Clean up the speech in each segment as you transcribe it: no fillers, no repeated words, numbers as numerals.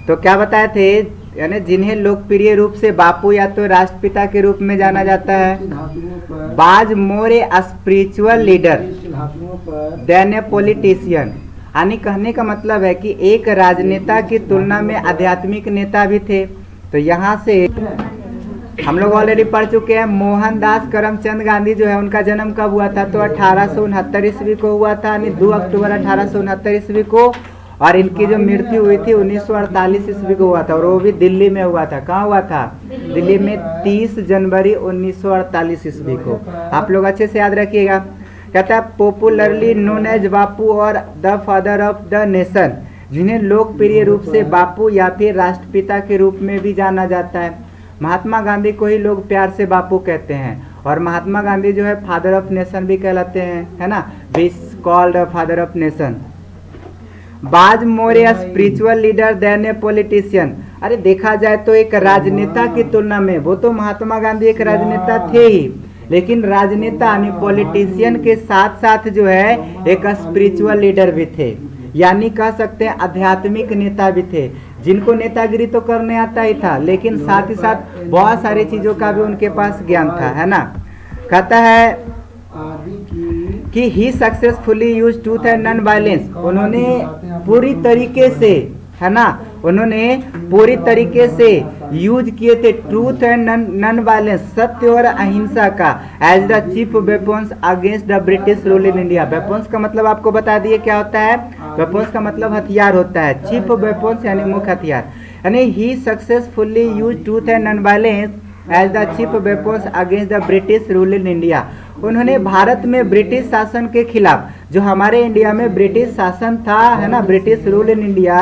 तो क्या बताए थे, यानी जिन्हें लोकप्रिय रूप से बापू या तो राष्ट्रपिता के रूप में जाना जाता है, was more a spiritual leader than a politician. यानी कहने का मतलब है कि एक राजनेता की तुलना में आध्यात्मिक नेता भी थे। तो यहाँ से हम लोग ऑलरेडी पढ़ चुके हैं, मोहनदास करमचंद गांधी जो है उनका जन्म कब हुआ था, तो 1869 ईस्वी को हुआ था, यानी 2 अक्टूबर 1869 ईस्वी को। और इनकी जो मृत्यु हुई थी 1948 ईस्वी को हुआ था, और वो भी दिल्ली में हुआ था। कहाँ हुआ था? दिल्ली में 30 जनवरी 1948 ईस्वी को। आप लोग अच्छे से याद रखिएगा। कहता है पॉपुलरली नोन एज बापू और the father of the nation, जिन्हें लोकप्रिय रूप से बापू या फिर राष्ट्रपिता के रूप में भी जाना जाता है। महात्मा गांधी को ही लोग प्यार से बापू कहते हैं, और महात्मा गांधी जो है फादर ऑफ नेशन भी कहलाते हैं, है ना, be called father of nation. Was more a spiritual leader than a politician. अरे देखा जाए तो एक राजनेता की तुलना में, वो तो महात्मा गांधी एक राजनेता थे ही, लेकिन राजनेता यानी पॉलिटिशियन के साथ साथ जो है एक स्पिरिचुअल लीडर भी थे, यानी कह सकते हैं आध्यात्मिक नेता भी थे, जिनको नेतागिरी तो करने आता ही था, लेकिन साथ ही साथ बहुत सारी चीजों का भी उनके पास ज्ञान था, है ना। कहता है कि he successfully use truth and non violence. उन्होंने पूरी तरीके से, है ना, उन्होंने पूरी तरीके से यूज किए थे ट्रूथ एंड नॉन वायलेंस, सत्य और अहिंसा का, as the chief weapons against the British rule in India. Weapons का मतलब आपको बता दिए क्या होता है, वेपन्स का मतलब हथियार होता है, चीफ वेपन्स यानी मुख्य हथियार, यानी he successfully use truth and non violence as the chief weapons against the British rule in India. उन्होंने भारत में ब्रिटिश शासन के खिलाफ, जो हमारे इंडिया में ब्रिटिश शासन था, है ना, ब्रिटिश रूल इन इंडिया,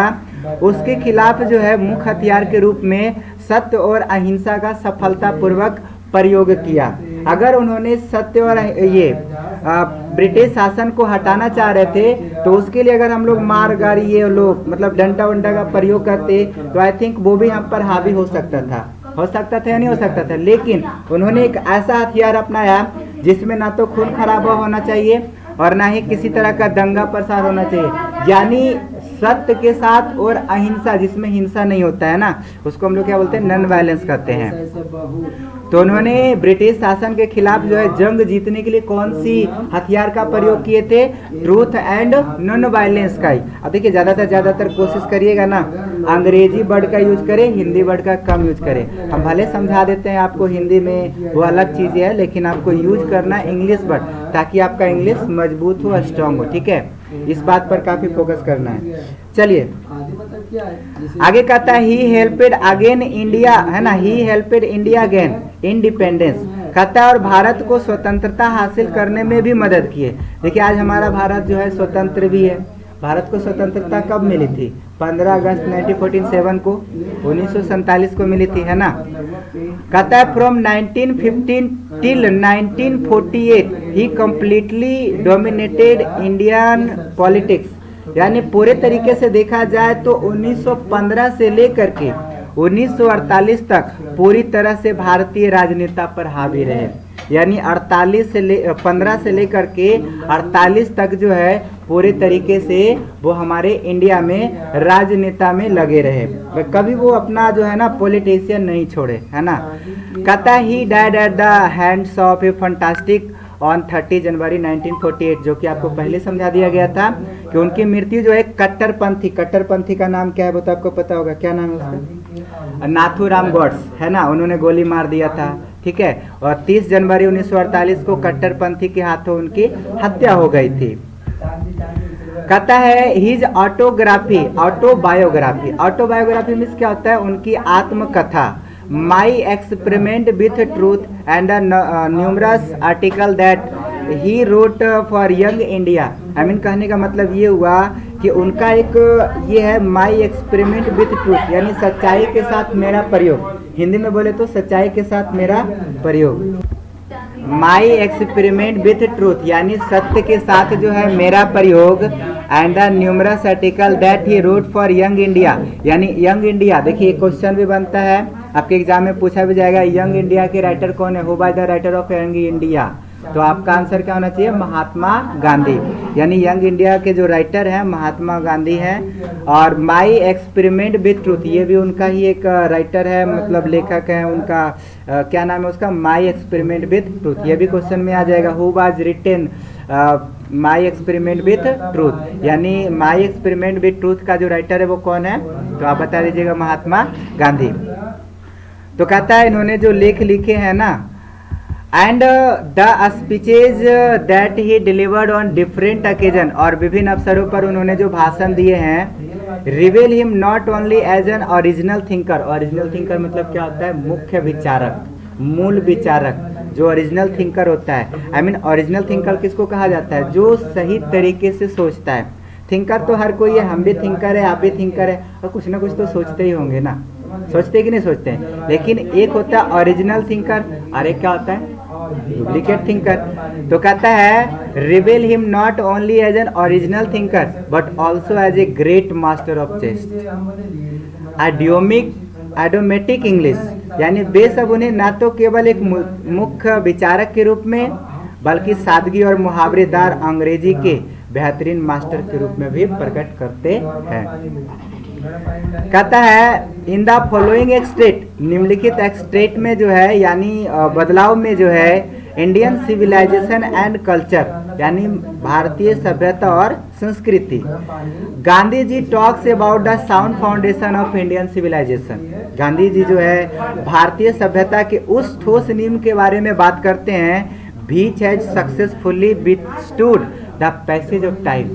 उसके खिलाफ जो है मुख्य हथियार के रूप में सत्य और अहिंसा का सफलतापूर्वक प्रयोग किया। अगर उन्होंने सत्य और ये ब्रिटिश शासन को हटाना चाह रहे थे, तो उसके लिए अगर हम लोग मार गारी ये लोग मतलब डंडा वंडा का प्रयोग करते, तो आई थिंक वो भी हम पर हावी हो सकता था या नहीं हो सकता था। लेकिन उन्होंने एक ऐसा हथियार अपनाया जिसमें ना तो खून खराबा होना चाहिए और ना ही किसी तरह का दंगा प्रसार होना चाहिए, यानी सत्य के साथ और अहिंसा, जिसमें हिंसा नहीं होता है ना, उसको हम लोग क्या बोलते हैं, नॉन वायलेंस करते हैं। तो उन्होंने ब्रिटिश शासन के खिलाफ जो है जंग जीतने के लिए कौन सी हथियार का प्रयोग किए थे, ट्रूथ एंड नॉन वायलेंस का ही। अब देखिए ज़्यादातर कोशिश करिएगा ना, अंग्रेजी वर्ड का यूज करें, हिंदी वर्ड का कम यूज करें। हम भले समझा देते हैं आपको हिंदी में, वो अलग चीज़ है, लेकिन आपको यूज करना इंग्लिश वर्ड, ताकि आपका इंग्लिश मजबूत हो, स्ट्रांग हो, ठीक है। इस बात पर काफी फोकस करना है। चलिए आगे कहता है ही हेल्पेड अगेन इंडिया, है ना, ही हेल्पेड इंडिया अगेन इंडिपेंडेंस। कहता है और भारत को स्वतंत्रता हासिल करने में भी मदद किए। देखिए आज हमारा भारत जो है स्वतंत्र भी है। भारत को स्वतंत्रता कब मिली थी? 15 अगस्त 1947 को, 1947 को मिली थी, है ना। कहता है from 1915 till 1948 he completely dominated Indian politics, यानी पूरे तरीके से देखा जाए तो 1915 से लेकर के 1948 तक पूरी तरह से भारतीय राजनेता पर हावी रहे, यानी 15 से लेकर के 48 तक जो है पूरे तरीके से वो हमारे इंडिया में राजनेता में लगे रहे, कभी वो अपना जो है ना पॉलिटिशियन नहीं छोड़े, है ना। कहता he died at the hands of A fantastic on 30 जनवरी 1948, जो कि आपको पहले समझा दिया गया था कि उनकी मृत्यु जो है कट्टरपंथी का नाम क्या है वो तो आपको पता होगा, क्या नाम है उसका? नाथूराम गॉड्स, है ना, उन्होंने गोली मार दिया था, ठीक है। और 30 जनवरी 1948 को कट्टरपंथी के हाथों उनकी हत्या हो गई थी। कहता है हिज ऑटोबायोग्राफी मीन्स क्या होता है? उनकी आत्मकथा। माई experiment with truth and numerous article that he wrote for young India. I mean कहने का मतलब ये हुआ कि उनका एक ये है माई एक्सपेरिमेंट विथ ट्रूथ, यानी सच्चाई के साथ मेरा प्रयोग। हिंदी में बोले तो सच्चाई के साथ मेरा प्रयोग। माई एक्सपेरिमेंट विथ ट्रूथ यानी सत्य के साथ जो है मेरा प्रयोग। And the numerous article that he wrote for young India, यानी यंग इंडिया। देखिए क्वेश्चन भी बनता है आपके एग्जाम में, पूछा भी जाएगा यंग इंडिया के राइटर कौन है, who by the writer of young India. तो आपका आंसर क्या होना चाहिए? महात्मा गांधी। यानी यंग इंडिया के जो राइटर हैं महात्मा गांधी हैं। और माई एक्सपेरिमेंट विथ ट्रूथ, ये भी उनका ही एक राइटर है, मतलब लेखक है उनका। क्या नाम है उसका? My experiment with truth. ये भी क्वेश्चन में आ जाएगा। Who was written my experiment with truth, यानी माई एक्सपेरिमेंट विथ ट्रूथ का जो राइटर है वो कौन है? तो आप बता दीजिएगा, महात्मा गांधी। तो कहता है इन्होंने जो लेख लिखे हैं ना, and the speeches that he delivered on different occasion, और विभिन्न अवसरों पर उन्होंने जो भाषण दिए हैं, reveal him not only as an original thinker. Original thinker मतलब क्या होता है? मुख्य विचारक, मूल विचारक, जो ओरिजिनल थिंकर होता है। आई मीन ओरिजिनल थिंकर किसको कहा जाता है? जो सही तरीके से सोचता है। थिंकर तो हर कोई है, हम भी थिंकर है, आप भी थिंकर है, और कुछ ना कुछ तो सोचते ही होंगे ना, सोचते कि नहीं सोचते हैं। लेकिन एक होता है ओरिजिनल थिंकर और एक क्या होता है? Duplicate thinker. तो कहता है reveal him not only as an original thinker but also as a great master of chaste, idiomatic English, यानी बेशक उन्हें ना तो केवल एक मुख्य विचारक के रूप में बल्कि सादगी और मुहावरेदार अंग्रेजी के बेहतरीन मास्टर के रूप में भी प्रकट करते हैं। कहता है इन द फॉलोइंग एक्सट्रेट, निम्नलिखित एक्सट्रेट में जो है यानी बदलाव में जो है इंडियन सिविलाइजेशन एंड कल्चर, यानी भारतीय सभ्यता और संस्कृति। Gandhi ji talks about the sound foundation of Indian civilization. Gandhi ji जो है भारतीय सभ्यता के उस ठोस नींव के बारे में बात करते हैं, which has successfully withstood the passage of time,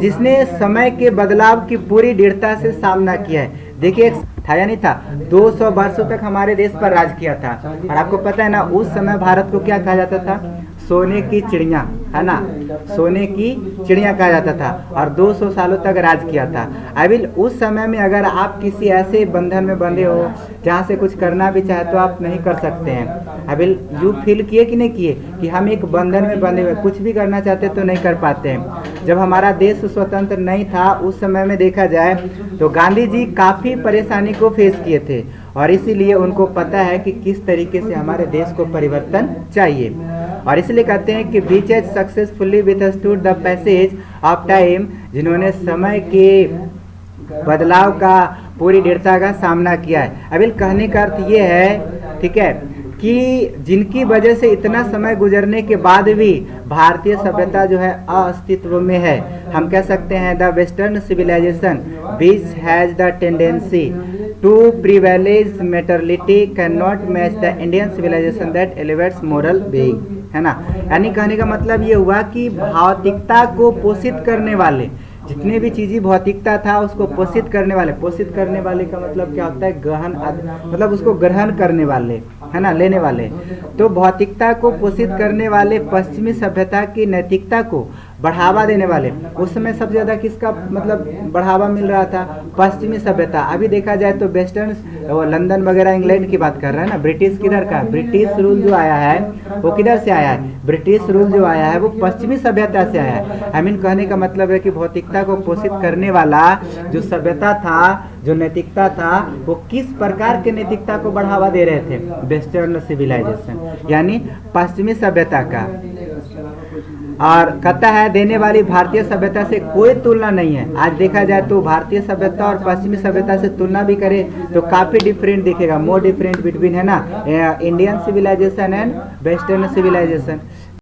जिसने समय के बदलाव की पूरी दृढ़ता से सामना किया है। देखिए था या नहीं था, 200 वर्षों तक हमारे देश पर राज किया था। और आपको पता है ना उस समय भारत को क्या कहा जाता था? सोने की चिड़िया, है ना, सोने की चिड़िया कहा जाता था। और 200 सालों तक राज किया था। अभी उस समय में अगर आप किसी ऐसे बंधन में बंधे हो जहाँ से कुछ करना भी चाहे तो आप नहीं कर सकते हैं। अभी यू फील किए कि नहीं किए कि हम एक बंधन में बंधे हुए, कुछ भी करना चाहते तो नहीं कर पाते हैं। जब हमारा देश स्वतंत्र नहीं था उस समय में देखा जाए तो गांधी जी काफ़ी परेशानी को फेस किए थे, और इसीलिए उनको पता है कि किस तरीके से हमारे देश को परिवर्तन चाहिए। और इसलिए कहते हैं कि which has successfully withstood the passage of time, जिन्होंने समय के बदलाव का पूरी दृढ़ता का सामना किया है। अभी कहने का अर्थ ये है, ठीक है, कि जिनकी वजह से इतना समय गुजरने के बाद भी भारतीय सभ्यता जो है अस्तित्व में है। हम कह सकते हैं the western civilization which has the tendency to privilege materiality can not match the Indian civilization that elevates moral being, है ना। यानी कहने का मतलब ये हुआ कि भौतिकता को पोषित करने वाले, जितने भी चीज़ें भौतिकता था उसको पोषित करने वाले का मतलब क्या होता है? गहन, मतलब उसको ग्रहण करने वाले, है ना, लेने वाले। तो भौतिकता को पोषित करने वाले पश्चिमी सभ्यता की नैतिकता को बढ़ावा देने वाले, उस समय सबसे ज़्यादा किसका मतलब बढ़ावा मिल रहा था? पश्चिमी सभ्यता। अभी देखा जाए तो वेस्टर्न, लंदन वगैरह इंग्लैंड की बात कर रहे हैं ना। ब्रिटिश किधर का? ब्रिटिश रूल जो आया है वो किधर से आया है? ब्रिटिश रूल जो आया है वो पश्चिमी सभ्यता से आया है। आई मीन कहने का मतलब है कि भौतिकता को पोषित करने वाला जो सभ्यता था, जो नैतिकता था, वो किस प्रकार के नैतिकता को बढ़ावा दे रहे थे? वेस्टर्न सिविलाइजेशन, यानी पश्चिमी सभ्यता का। और कहता है देने वाली भारतीय सभ्यता से कोई तुलना नहीं है। आज देखा जाए तो भारतीय सभ्यता और पश्चिमी सभ्यता से तुलना भी करें तो काफ़ी डिफरेंट दिखेगा, मोर डिफरेंट बिटवीन, है ना, Indian civilisation and western civilisation.